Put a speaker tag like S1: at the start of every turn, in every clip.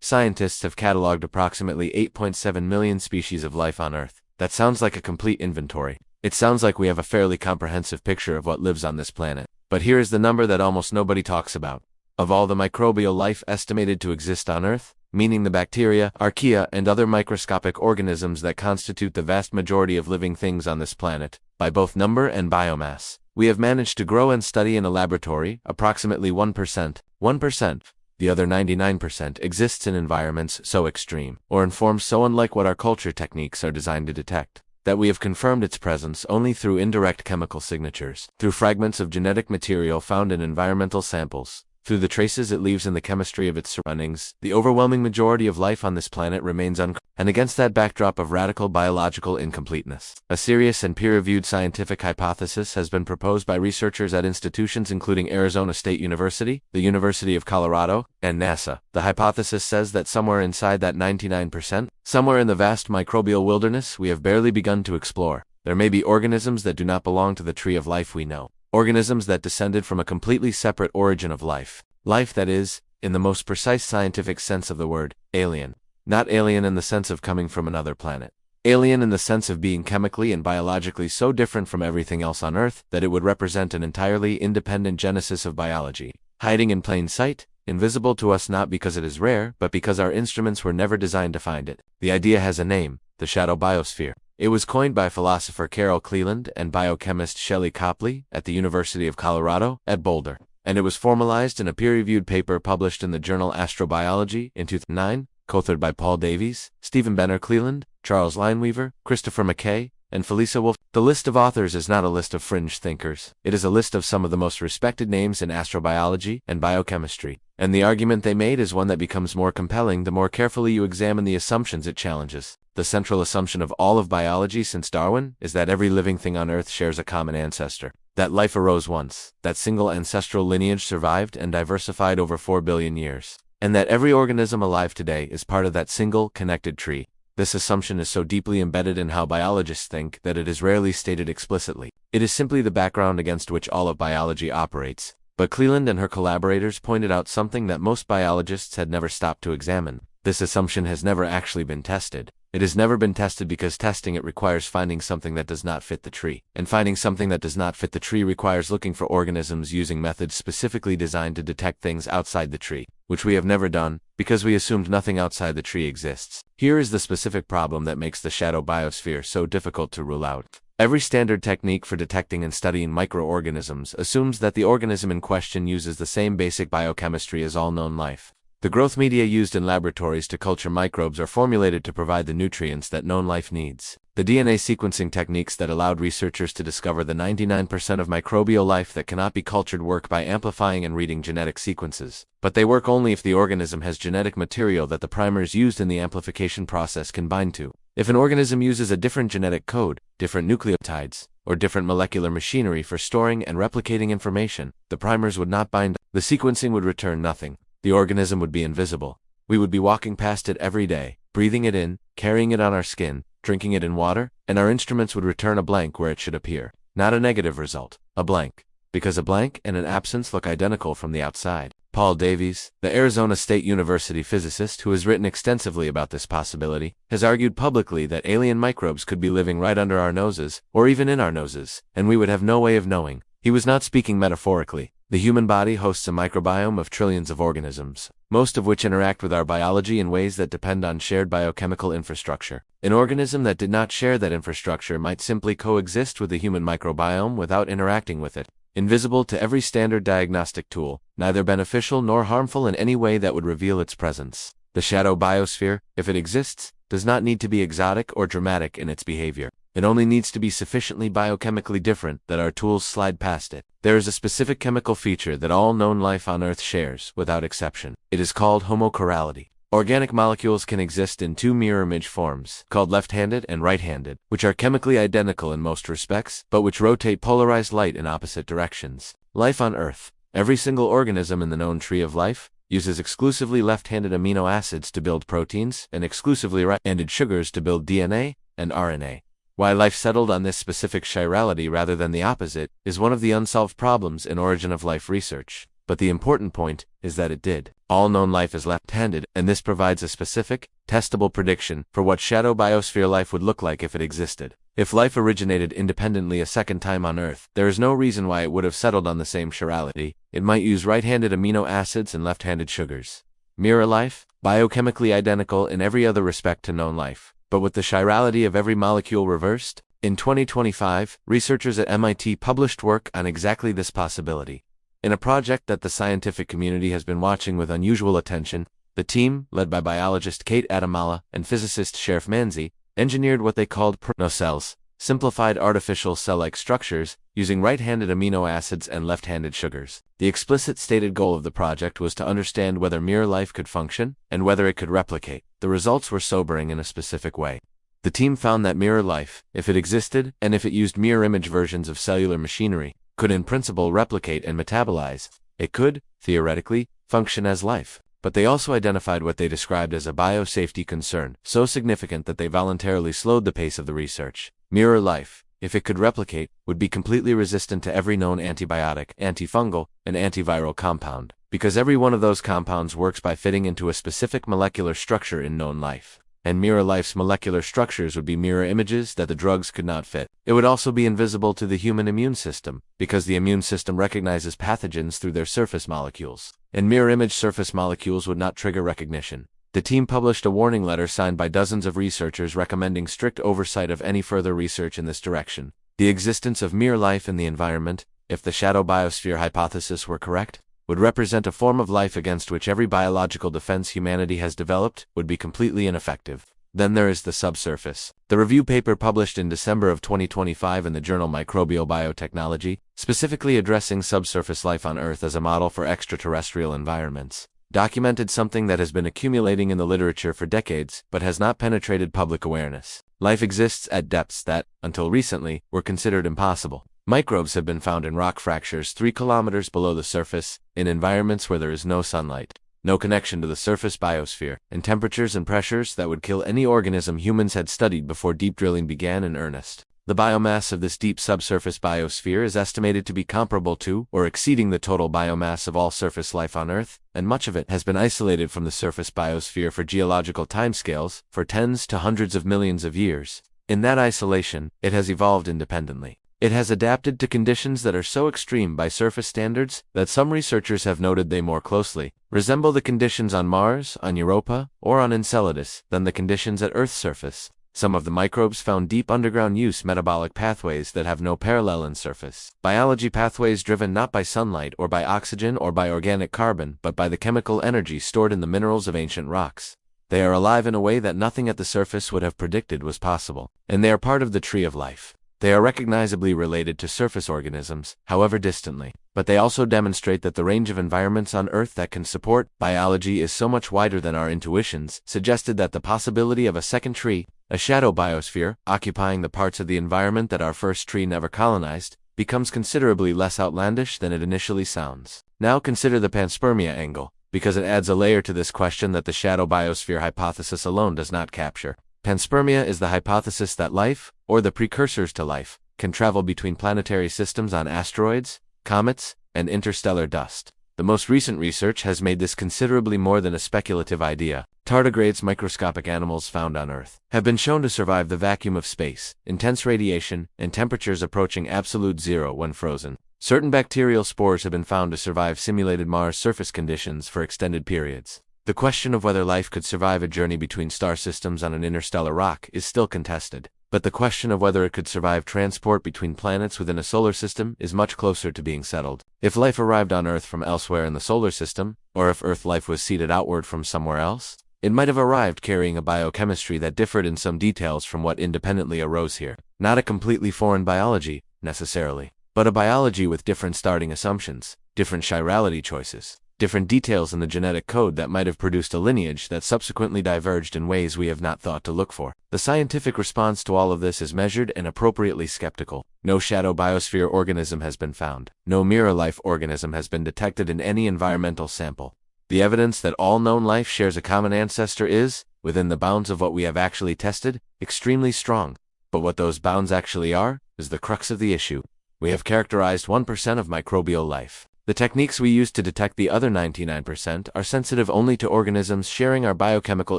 S1: scientists have cataloged approximately 8.7 million species of life on Earth. That sounds like a complete inventory. It sounds like we have a fairly comprehensive picture of what lives on this planet. But here is the number that almost nobody talks about. Of all the microbial life estimated to exist on Earth, meaning the bacteria, archaea, and other microscopic organisms that constitute the vast majority of living things on this planet, by both number and biomass, we have managed to grow and study in a laboratory approximately 1%. 1%. The other 99% exists in environments so extreme, or in forms so unlike what our culture techniques are designed to detect, that we have confirmed its presence only through indirect chemical signatures, through fragments of genetic material found in environmental samples, through the traces it leaves in the chemistry of its surroundings. The overwhelming majority of life on this planet remains and against that backdrop of radical biological incompleteness, a serious and peer-reviewed scientific hypothesis has been proposed by researchers at institutions including Arizona State University, the University of Colorado, and NASA. The hypothesis says that somewhere inside that 99%, somewhere in the vast microbial wilderness we have barely begun to explore, there may be organisms that do not belong to the tree of life we know. Organisms that descended from a completely separate origin of life. Life that is, in the most precise scientific sense of the word, alien. Not alien in the sense of coming from another planet. Alien in the sense of being chemically and biologically so different from everything else on Earth that it would represent an entirely independent genesis of biology, hiding in plain sight, invisible to us not because it is rare, but because our instruments were never designed to find it. The idea has a name, the shadow biosphere. It was coined by philosopher Carol Cleland and biochemist Shelley Copley at the University of Colorado at Boulder, and it was formalized in a peer-reviewed paper published in the journal Astrobiology in 2009, co-authored by Paul Davies, Stephen Benner Cleland, Charles Lineweaver, Christopher McKay, and Felisa Wolf. The list of authors is not a list of fringe thinkers. It is a list of some of the most respected names in astrobiology and biochemistry, and the argument they made is one that becomes more compelling the more carefully you examine the assumptions it challenges. The central assumption of all of biology since Darwin is that every living thing on Earth shares a common ancestor, that life arose once, that single ancestral lineage survived and diversified over 4 billion years, and that every organism alive today is part of that single, connected tree. This assumption is so deeply embedded in how biologists think that it is rarely stated explicitly. It is simply the background against which all of biology operates. But Cleland and her collaborators pointed out something that most biologists had never stopped to examine. This assumption has never actually been tested. It has never been tested because testing it requires finding something that does not fit the tree. And finding something that does not fit the tree requires looking for organisms using methods specifically designed to detect things outside the tree, which we have never done, because we assumed nothing outside the tree exists. Here is the specific problem that makes the shadow biosphere so difficult to rule out. Every standard technique for detecting and studying microorganisms assumes that the organism in question uses the same basic biochemistry as all known life. The growth media used in laboratories to culture microbes are formulated to provide the nutrients that known life needs. The DNA sequencing techniques that allowed researchers to discover the 99% of microbial life that cannot be cultured work by amplifying and reading genetic sequences. But they work only if the organism has genetic material that the primers used in the amplification process can bind to. If an organism uses a different genetic code, different nucleotides, or different molecular machinery for storing and replicating information, the primers would not bind. The sequencing would return nothing. The organism would be invisible. We would be walking past it every day, breathing it in, carrying it on our skin, drinking it in water, and our instruments would return a blank where it should appear. Not a negative result, a blank. Because a blank and an absence look identical from the outside. Paul Davies, the Arizona State University physicist who has written extensively about this possibility, has argued publicly that alien microbes could be living right under our noses, or even in our noses, and we would have no way of knowing. He was not speaking metaphorically. The human body hosts a microbiome of trillions of organisms, most of which interact with our biology in ways that depend on shared biochemical infrastructure. An organism that did not share that infrastructure might simply coexist with the human microbiome without interacting with it, invisible to every standard diagnostic tool, neither beneficial nor harmful in any way that would reveal its presence. The shadow biosphere, if it exists, does not need to be exotic or dramatic in its behavior. It only needs to be sufficiently biochemically different that our tools slide past it. There is a specific chemical feature that all known life on Earth shares, without exception. It is called homochirality. Organic molecules can exist in two mirror image forms, called left-handed and right-handed, which are chemically identical in most respects, but which rotate polarized light in opposite directions. Life on Earth. Every single organism in the known tree of life uses exclusively left-handed amino acids to build proteins and exclusively right-handed sugars to build DNA and RNA. Why life settled on this specific chirality rather than the opposite is one of the unsolved problems in origin of life research. but the important point is that it did. All known life is left-handed, and this provides a specific, testable prediction for what shadow biosphere life would look like if it existed. If life originated independently a second time on Earth, there is no reason why it would have settled on the same chirality. It might use right-handed amino acids and left-handed sugars. Mirror life, biochemically identical in every other respect to known life, but with the chirality of every molecule reversed. In 2025, researchers at MIT published work on exactly this possibility. In a project that the scientific community has been watching with unusual attention, the team, led by biologist Kate Adamala and physicist Sheriff Manzi, engineered what they called nanocells, simplified artificial cell-like structures, using right-handed amino acids and left-handed sugars. The explicit stated goal of the project was to understand whether mirror life could function, and whether it could replicate. The results were sobering in a specific way. The team found that mirror life, if it existed, and if it used mirror image versions of cellular machinery, could in principle replicate and metabolize. It could, theoretically, function as life. But they also identified what they described as a biosafety concern, so significant that they voluntarily slowed the pace of the research. Mirror life, if it could replicate, would be completely resistant to every known antibiotic, antifungal, and antiviral compound, because every one of those compounds works by fitting into a specific molecular structure in known life. And mirror life's molecular structures would be mirror images that the drugs could not fit. It would also be invisible to the human immune system, because the immune system recognizes pathogens through their surface molecules, and mirror image surface molecules would not trigger recognition. The team published a warning letter signed by dozens of researchers recommending strict oversight of any further research in this direction. The existence of mirror life in the environment, if the shadow biosphere hypothesis were correct, would represent a form of life against which every biological defense humanity has developed would be completely ineffective. Then there is the subsurface. The review paper published in December of 2025 in the journal Microbial Biotechnology, specifically addressing subsurface life on Earth as a model for extraterrestrial environments, documented something that has been accumulating in the literature for decades but has not penetrated public awareness. Life exists at depths that, until recently, were considered impossible. Microbes have been found in rock fractures 3 kilometers below the surface, in environments where there is no sunlight, no connection to the surface biosphere, and temperatures and pressures that would kill any organism humans had studied before deep drilling began in earnest. The biomass of this deep subsurface biosphere is estimated to be comparable to or exceeding the total biomass of all surface life on Earth, and much of it has been isolated from the surface biosphere for geological timescales for tens to hundreds of millions of years. In that isolation, it has evolved independently. It has adapted to conditions that are so extreme by surface standards that some researchers have noted they more closely resemble the conditions on Mars, on Europa, or on Enceladus than the conditions at Earth's surface. Some of the microbes found deep underground use metabolic pathways that have no parallel in surface biology, pathways driven not by sunlight or by oxygen or by organic carbon, but by the chemical energy stored in the minerals of ancient rocks. They are alive in a way that nothing at the surface would have predicted was possible, and they are part of the tree of life. They are recognizably related to surface organisms, however distantly, but they also demonstrate that the range of environments on Earth that can support biology is so much wider than our intuitions, suggested that the possibility of a second tree, a shadow biosphere, occupying the parts of the environment that our first tree never colonized, becomes considerably less outlandish than it initially sounds. Now consider the panspermia angle, because it adds a layer to this question that the shadow biosphere hypothesis alone does not capture. Panspermia is the hypothesis that life, or the precursors to life, can travel between planetary systems on asteroids, comets, and interstellar dust. The most recent research has made this considerably more than a speculative idea. Tardigrades, microscopic animals found on Earth, have been shown to survive the vacuum of space, intense radiation, and temperatures approaching absolute zero when frozen. Certain bacterial spores have been found to survive simulated Mars surface conditions for extended periods. The question of whether life could survive a journey between star systems on an interstellar rock is still contested, but the question of whether it could survive transport between planets within a solar system is much closer to being settled. If life arrived on Earth from elsewhere in the solar system, or if Earth life was seeded outward from somewhere else, it might have arrived carrying a biochemistry that differed in some details from what independently arose here. Not a completely foreign biology, necessarily, but a biology with different starting assumptions, different chirality choices, different details in the genetic code that might have produced a lineage that subsequently diverged in ways we have not thought to look for. The scientific response to all of this is measured and appropriately skeptical. No shadow biosphere organism has been found. No mirror life organism has been detected in any environmental sample. The evidence that all known life shares a common ancestor is, within the bounds of what we have actually tested, extremely strong. But what those bounds actually are, is the crux of the issue. We have characterized 1% of microbial life. The techniques we use to detect the other 99% are sensitive only to organisms sharing our biochemical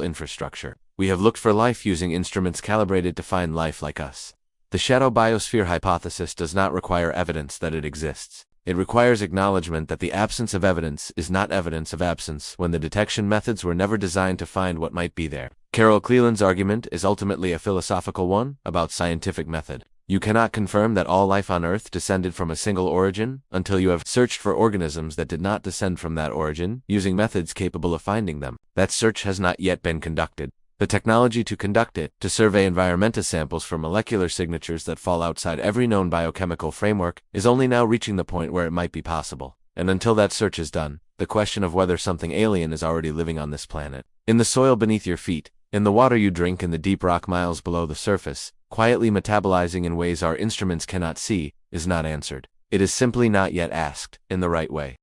S1: infrastructure. We have looked for life using instruments calibrated to find life like us. The shadow biosphere hypothesis does not require evidence that it exists. It requires acknowledgement that the absence of evidence is not evidence of absence when the detection methods were never designed to find what might be there. Carol Cleland's argument is ultimately a philosophical one about scientific method. You cannot confirm that all life on Earth descended from a single origin until you have searched for organisms that did not descend from that origin, using methods capable of finding them. That search has not yet been conducted. The technology to conduct it, to survey environmental samples for molecular signatures that fall outside every known biochemical framework, is only now reaching the point where it might be possible. And until that search is done, the question of whether something alien is already living on this planet, in the soil beneath your feet, in the water you drink, in the deep rock miles below the surface, quietly metabolizing in ways our instruments cannot see, is not answered. It is simply not yet asked in the right way.